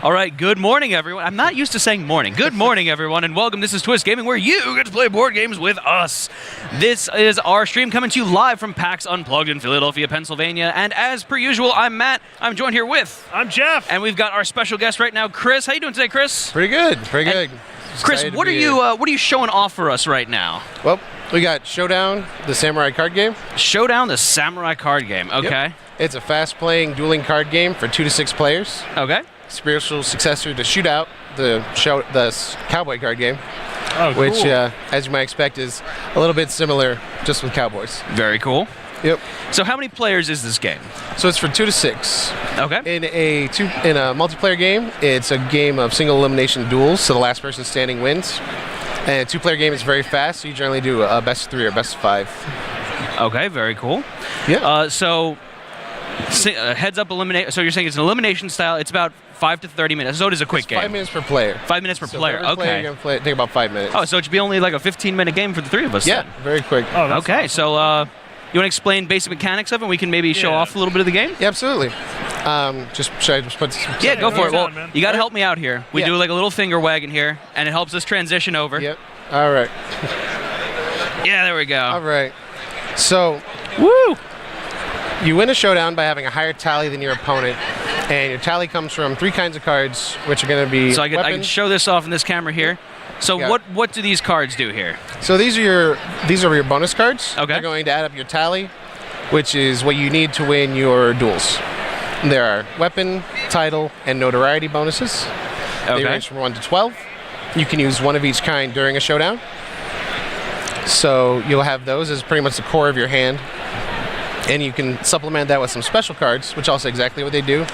All right, good morning, everyone. I'm not used to saying morning. Good morning, everyone, and welcome. This is Twist Gaming, where you get to play board games with us. This is our stream coming to you live from PAX Unplugged in Philadelphia, Pennsylvania. And as per usual, I'm Matt. I'm joined here with... I'm Jeff. And we've got our special guest right now, Chris. How you doing today, Chris? Pretty good. Pretty good. Chris, what are you showing off for us right now? Well, we got Showdown, the samurai card game. Showdown, the samurai card game. Okay. Yep. It's a fast-playing dueling card game for 2 to 6 players. Okay. Spiritual successor to Shootout, the cowboy card game. Oh, cool. Which, as you might expect, is a little bit similar, just with cowboys. Very cool. Yep. So how many players is this game? So it's for 2 to 6. Okay. In a multiplayer game, it's a game of single elimination duels, so the last person standing wins. And a 2-player game is very fast, so you generally do a best of 3 or best of 5. Okay, very cool. Yeah. Heads up eliminate. So you're saying it's an elimination style. It's about 5 to 30 minutes. So it is a quick game. 5 minutes per player. 5 minutes per player. For every player, you're gonna take about 5 minutes. Oh, so it should be only like a 15-minute game for the 3 of us. Yeah, then. very quick. Oh, that's okay. awesome. So you want to explain basic mechanics of it? We can maybe show off a little bit of the game. Yeah, absolutely. Should I just put some... Yeah, go for it. Well, man. you got to help me out here. We do like a little finger wagging here, and it helps us transition over. Yep. All right. Yeah, there we go. All right. So, Woo! you win a showdown by having a higher tally than your opponent, and your tally comes from 3 kinds of cards, which are going to be So I can weapons. show this off in this camera here. So Yeah. what do these cards do here? So these are your bonus cards. Okay. They're going to add up your tally, which is what you need to win your duels. There are weapon, title, and notoriety bonuses. They Okay. range from 1 to 12. You can use one of each kind during a showdown. So you'll have those as pretty much the core of your hand. And you can supplement that with some special cards, which I'll say exactly what they do.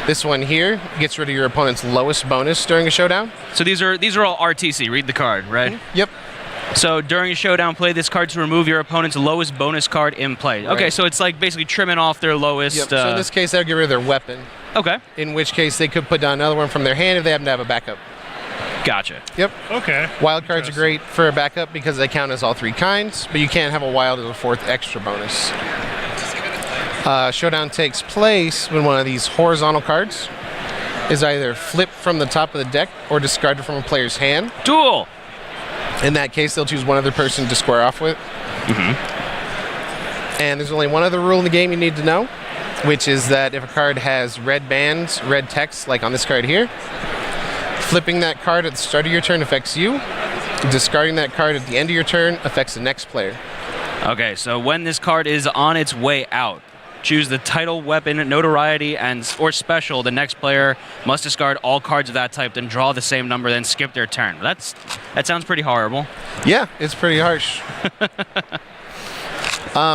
This one here gets rid of your opponent's lowest bonus during a showdown. So these are all RTC. Read the card, right? Yep. So during a showdown, play this card to remove your opponent's lowest bonus card in play. Right. Okay, so it's like basically trimming off their lowest. Yep. So in this case, they'll get rid of their weapon. Okay, In which case, they could put down another one from their hand if they happen to have a backup. gotcha. Yep. Okay. Wild cards are great for a backup because they count as all 3 kinds, but you can't have a wild as a 4th extra bonus. Showdown takes place when one of these horizontal cards is either flipped from the top of the deck or discarded from a player's hand. Duel. In that case, they'll choose one other person to square off with. And there's only one other rule in the game you need to know, which is that if a card has red bands, red text, like on this card here, flipping that card at the start of your turn affects you. Discarding that card at the end of your turn affects the next player. Okay, so when this card is on its way out, choose the title, weapon, notoriety, or special. The next player must discard all cards of that type, then draw the same number, then skip their turn. That sounds pretty horrible. Yeah, it's pretty harsh.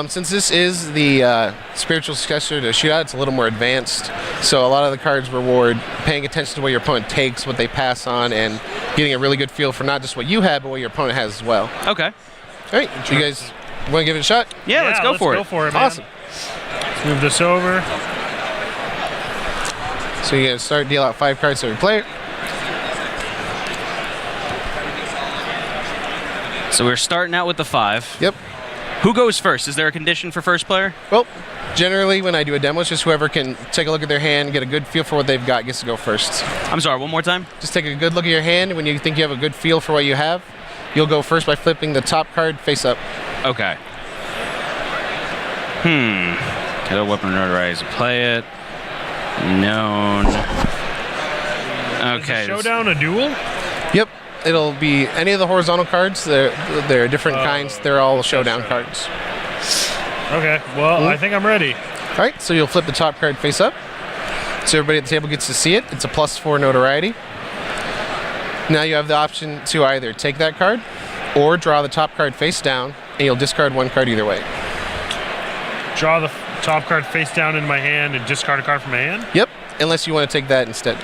Since this is the spiritual successor to Shootout, it's a little more advanced. So a lot of the cards reward paying attention to what your opponent takes, what they pass on, and getting a really good feel for not just what you have, but what your opponent has as well. Okay. All right, you guys want to give it a shot? Yeah, let's go for it. Go for it, man. Awesome. Let's move this over. So you're going to deal out 5 cards to every player. So we're starting out with the 5. Yep. Who goes first? Is there a condition for first player? Well, generally when I do a demo, it's just whoever can take a look at their hand, get a good feel for what they've got, gets to go first. I'm sorry, one more time? Just take a good look at your hand. When you think you have a good feel for what you have, you'll go first by flipping the top card face up. Okay. Title, weapon, notoriety to play it. Known. Okay. Is a showdown a duel? Yep. It'll be any of the horizontal cards. They're different kinds. They're all showdown cards. Okay. Well, I think I'm ready. All right. So you'll flip the top card face up. So everybody at the table gets to see it. It's a +4 notoriety. Now you have the option to either take that card or draw the top card face down, and you'll discard 1 card either way. Draw the top card face down in my hand and discard a card from my hand? Yep. Unless you want to take that instead.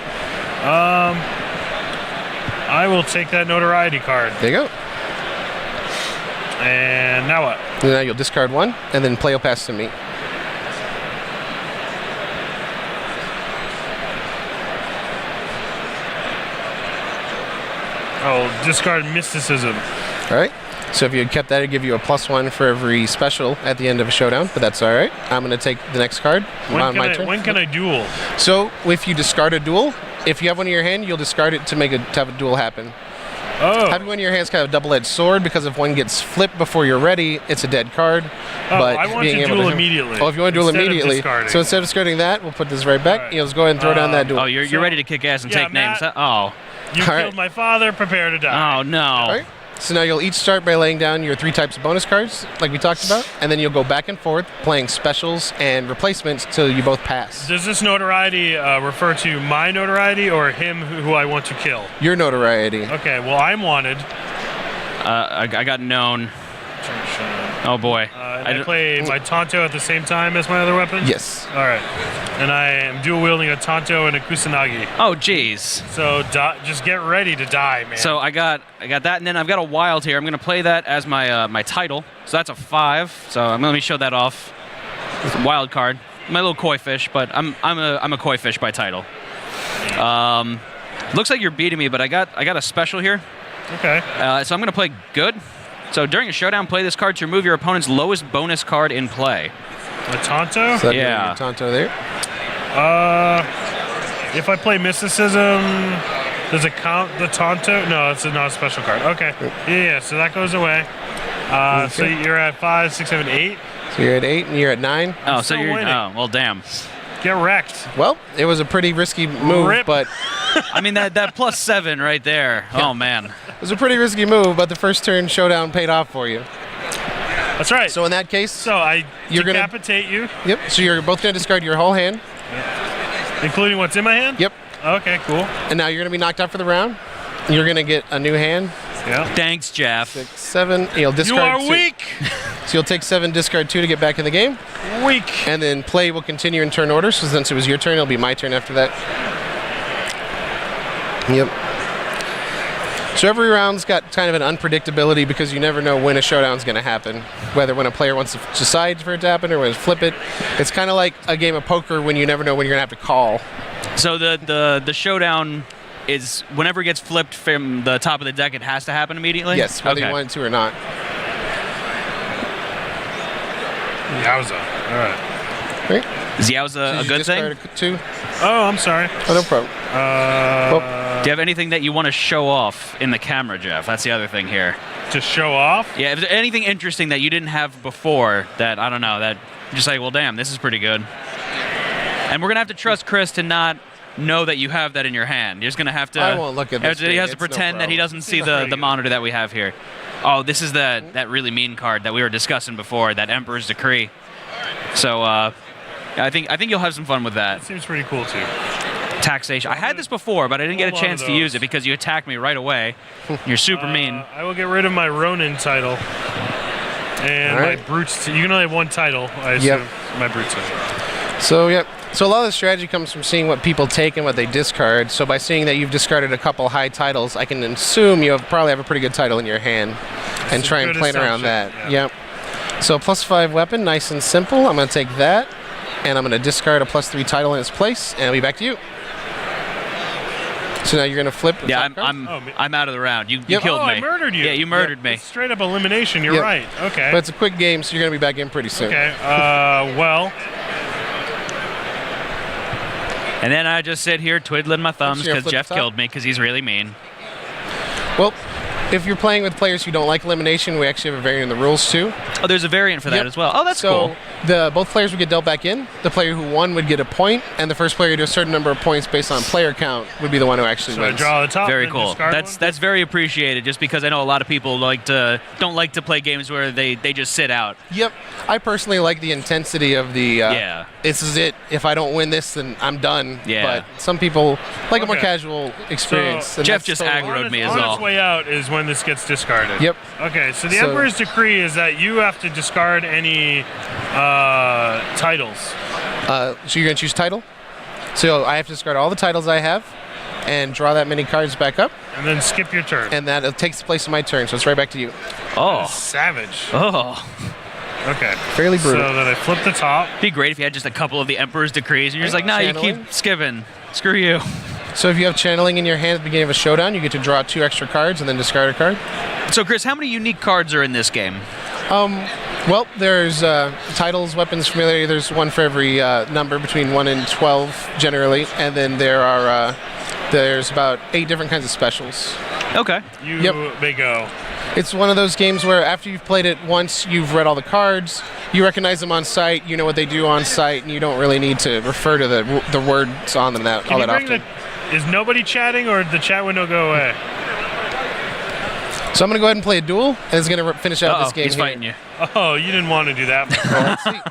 I will take that notoriety card. There you go. And now what? And now you'll discard 1, and then play will pass to me. Oh, discard mysticism. All right. So if you had kept that, it'd give you a +1 for every special at the end of a showdown, but that's all right. I'm going to take the next card on my turn. When can I duel? So if you discard a duel, if you have one in your hand, you'll discard it to have a duel happen. Oh. Having one in your hand is kind of a double-edged sword because if one gets flipped before you're ready, it's a dead card. But I want being to able duel immediately. Oh, if you want to duel instead of immediately. discarding. So instead of discarding that, we'll put this right back. All right. You'll just go ahead and throw down that duel. Oh, you're ready to kick ass and yeah, take names. Matt- Oh. You All killed right. my father, prepare to die. Oh, no. All right. So now you'll each start by laying down your 3 types of bonus cards, like we talked about, and then you'll go back and forth playing specials and replacements till you both pass. Does this notoriety refer to my notoriety or him who I want to kill? Your notoriety. Okay, well, I'm wanted. I got known. Oh, boy. I play my Tonto at the same time as my other weapon? Yes. All right. And I am dual wielding a Tonto and a Kusanagi. Oh, jeez. So just get ready to die, man. So I got that, and then I've got a wild here. I'm going to play that as my my title. So that's a 5. So let me show that off. It's a wild card. My little koi fish, but I'm a koi fish by title. Looks like you're beating me, but I got a special here. Okay. So I'm going to play good. So during a showdown, play this card to remove your opponent's lowest bonus card in play. A Tonto? So Yeah. your Tonto there. If I play Mysticism, does it count the Tonto? No, it's not a special card. Okay. Yeah, so that goes away. So you're at 5, 6, 7, 8. So you're at 8 and you're at 9. Oh, so still you're winning. oh well, damn. Get wrecked. Well, it was a pretty risky move, Rip. but I mean that +7 right there. Oh man. it was a pretty risky move, but the first turn showdown paid off for you. That's right. So in that case, So I You're gonna- decapitate you, yep. So you're both going to discard your whole hand. including what's in my hand? Yep. Okay, cool. And now you're going to be knocked out for the round. You're going to get a new hand. Yeah. Thanks, Jeff. 6, 7. You'll You discard are 2. weak. So you'll take 7, discard 2 to get back in the game. Weak. And then play will continue in turn order. So since it was your turn, it'll be my turn after that. Yep. So every round's got kind of an unpredictability because you never know when a showdown's going to happen. Whether when a player wants to decide for it to happen or when to flip it. It's kind of like a game of poker when you never know when you're going to have to call. So the showdown is whenever it gets flipped from the top of the deck, it has to happen immediately? Yes, whether Okay. you want it to or not. Yowza. All right. Right? Is Yowza a You good thing? discard 2. Oh, I'm sorry. Oh, no problem. Do you have anything that you want to show off in the camera, Jeff? That's the other thing here. To show off? Yeah, if there's anything interesting that you didn't have before that, I don't know, that you're just like, well, damn, this is pretty good. And we're going to have to trust Chris to not know that you have that in your hand. You're just going to have to... I won't look at this He thing. has to It's no pretend that he problem. doesn't see the monitor that we have here. Oh, this is that really mean card that we were discussing before, that Emperor's Decree. So, I think you'll have some fun with that. Seems pretty cool, too. Taxation. I had this before, but I didn't get a Hold on chance to to use those. it because you attacked me right away. You're super mean. I will get rid of my Ronin title. And All right. my Brutes. You can only have one title, I assume. Yep. My Brute title. So, yep. So a lot of the strategy comes from seeing what people take and what they discard. So by seeing that you've discarded a couple high titles, I can assume you probably have a pretty good title in your hand and a try and good plan around that. assumption, Yep. So +5 weapon, nice and simple. I'm going to take that, and I'm going to discard a +3 title in its place, and I'll be back to you. So now you're going to flip. the Yeah, top card. I'm out of the round. You Yep. killed Oh, me. I murdered you. Yeah, you murdered me. It's straight up elimination. You're Yep. right. Okay. But it's a quick game, so you're going to be back in pretty soon. Okay. Well, And then I just sit here twiddling my thumbs you're because gonna flip Jeff the top? killed me because he's really mean. Well, if you're playing with players who don't like elimination, we actually have a variant in the rules too. Oh, there's a variant for that Yep. as well. Oh, that's so cool. both players would get dealt back in. The player who won would get a point, and the first player to do a certain number of points based on player count would be the one who actually so I wins. draw the top. Very and cool. discard That's one? very appreciated. Just because I know a lot of people don't like to play games where they just sit out. Yep. I personally like the intensity of the. Yeah. This is it. If I don't win this, then I'm done. Yeah. But some people like a more Okay. casual experience. So and Jeff that's just totally- aggroed me as on all. its way out is when this gets discarded. Yep. Okay, so the So- Emperor's Decree is that you have to discard any titles. So you're gonna choose title. So I have to discard all the titles I have, and draw that many cards back up, And then skip your turn. and that takes the place of my turn. So it's right back to you. Oh. Savage. Oh. Okay. Fairly brutal. So then I flip the top. It'd be great if you had just a couple of the Emperor's Decrees and you're just like, nah, you Channeling? keep skipping. Screw you. So if you have channeling in your hand at the beginning of a showdown, you get to draw 2 extra cards and then discard a card. So, Chris, how many unique cards are in this game? Well, there's titles, weapons, familiarity. There's one for every number between 1 and 12 generally, and then there are There's about 8 different kinds of specials. Okay. You may go. It's one of those games where after you've played it once, you've read all the cards, you recognize them on sight, you know what they do on sight, and you don't really need to refer to the words on them all that often. Is nobody chatting, or did the chat window go away? So I'm going to go ahead and play a duel, and it's going to finish out this game he's here. fighting you. Oh, you didn't want to do that. Well, let's see.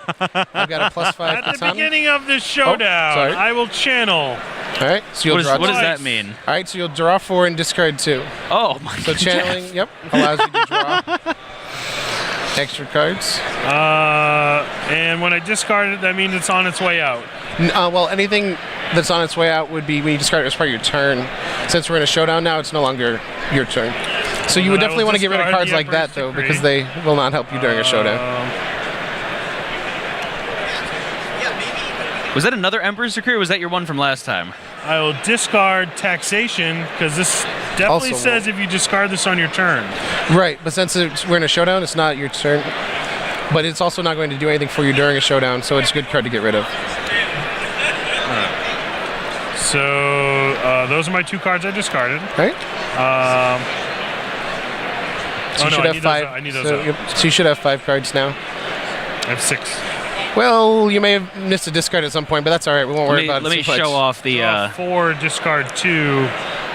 I've got a +5 At the katana. beginning of this showdown, sorry. I will channel. All right, so you'll draw What does two. that mean? All right, so you'll draw 4 and discard 2. Oh, my So channeling, yep, allows you to draw extra cards. And when I discard it, that means it's on its way out. Well, anything that's on its way out would be when you discard it as part of your turn. Since we're in a showdown now, it's no longer your turn. So you would I definitely will want to get rid of discard cards the like that, Emperor's though, Decree. because they will not help you during a showdown. Was that another Emperor's Decree, or was that your one from last time? I will discard taxation, because this definitely Also says if you discard this on your turn. Right, but since we're in a showdown, it's not your turn. But it's also not going to do anything for you during a showdown, so it's a good card to get rid of. So those are my 2 cards I discarded. All right? So you should have 5. I need those so, out. yep, so you should have 5 cards now. I have 6. Well, you may have missed a discard at some point, but that's all right. We won't worry about it Let me too much. show off the. 4, discard 2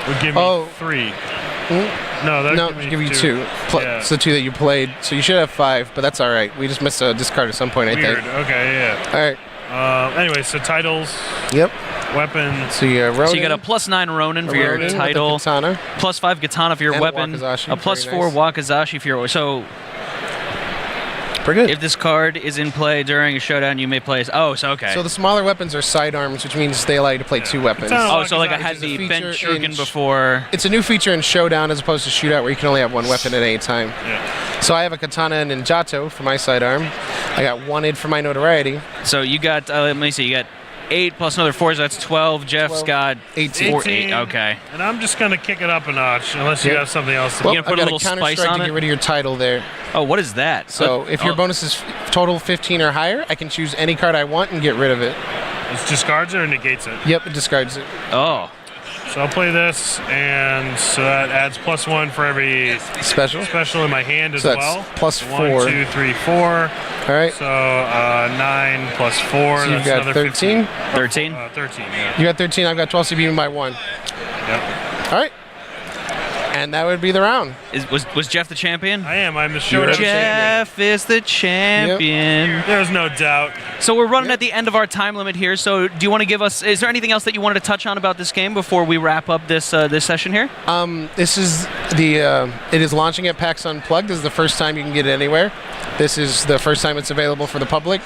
would give me 3. No, that No, would give you 2. 2. Plus Yeah. the 2 that you played. So you should have 5, but that's all right. We just missed a discard at some point, I Weird. think. Okay, yeah. All right. Anyway, so titles, Yep. weapons. So you Ronin, So you got a +9 Ronin for your Ronin with the title, katana. +5 katana for your And a weapon, wakizashi, a very +4 wakizashi for your. So Pretty good. if this card is in play during a showdown, you may play. Okay. So the smaller weapons are sidearms, which means they allow you to play 2 weapons. It's so like I Wakizashi had is a the feature bench in shuriken before. It's a new feature in Showdown as opposed to Shootout, where you can only have 1 weapon at any time. Yeah. So I have a katana and ninjato for my sidearm. I got wanted for my notoriety. So you got. Let me see. You got 8 plus another 4, so that's 12. Jeff's 12. got 18. 8. Okay. And I'm just going to kick it up a notch, unless you Yep. have something else to Well, gonna put I've a got little counter spice strike on to it? get rid of your title there. Oh, what is that? So if your bonus is total 15 or higher, I can choose any card I want and get rid of it. It discards it or negates it. Yep, it discards it. Oh. So I'll play this, and so that adds +1 for every Special. special in my hand as So that's well. +4. 1, 2, 3, 4. All right. So 9 plus 4. So you've that's got another 13. 13. 13. Yeah. You got 13. I've got 12, so you beat me by 1. Yep. All right. And that would be the round. Was Jeff the champion? I am. I'm the You're showdown the champion. Jeff is the champion. There's no doubt. So we're running Yep. at the end of our time limit here. So do you want to give us? Is there anything else that you wanted to touch on about this game before we wrap up this this session here? This is the. It is launching at PAX Unplugged. This is the first time you can get it anywhere. This is the first time it's available for the public,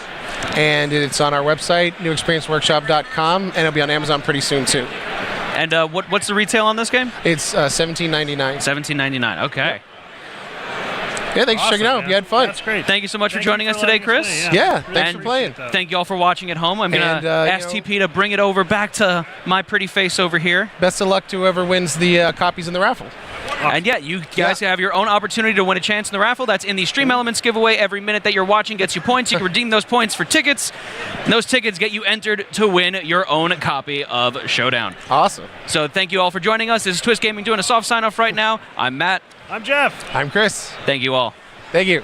and it's on our website, newexperienceworkshop.com, and it'll be on Amazon pretty soon too. And what's the retail on this game? It's $17.99. $17.99. Okay. Yeah, thanks for checking it out. man. You had fun. That's great. Thank you so much for Thank joining you us for today, letting us Chris. play, Yeah, Really thanks for playing. appreciate that. Thank you all for watching at home. I'm gonna And, ask TP to bring it over back to my pretty face over here. Best of luck to whoever wins the copies in the raffle. And yeah, you guys have your own opportunity to win a chance in the raffle. That's in the Stream Elements giveaway. Every minute that you're watching gets you points. You can redeem those points for tickets. And those tickets get you entered to win your own copy of Showdown. Awesome. So thank you all for joining us. This is Twist Gaming doing a soft sign-off right now. I'm Matt. I'm Jeff. I'm Chris. Thank you all. Thank you.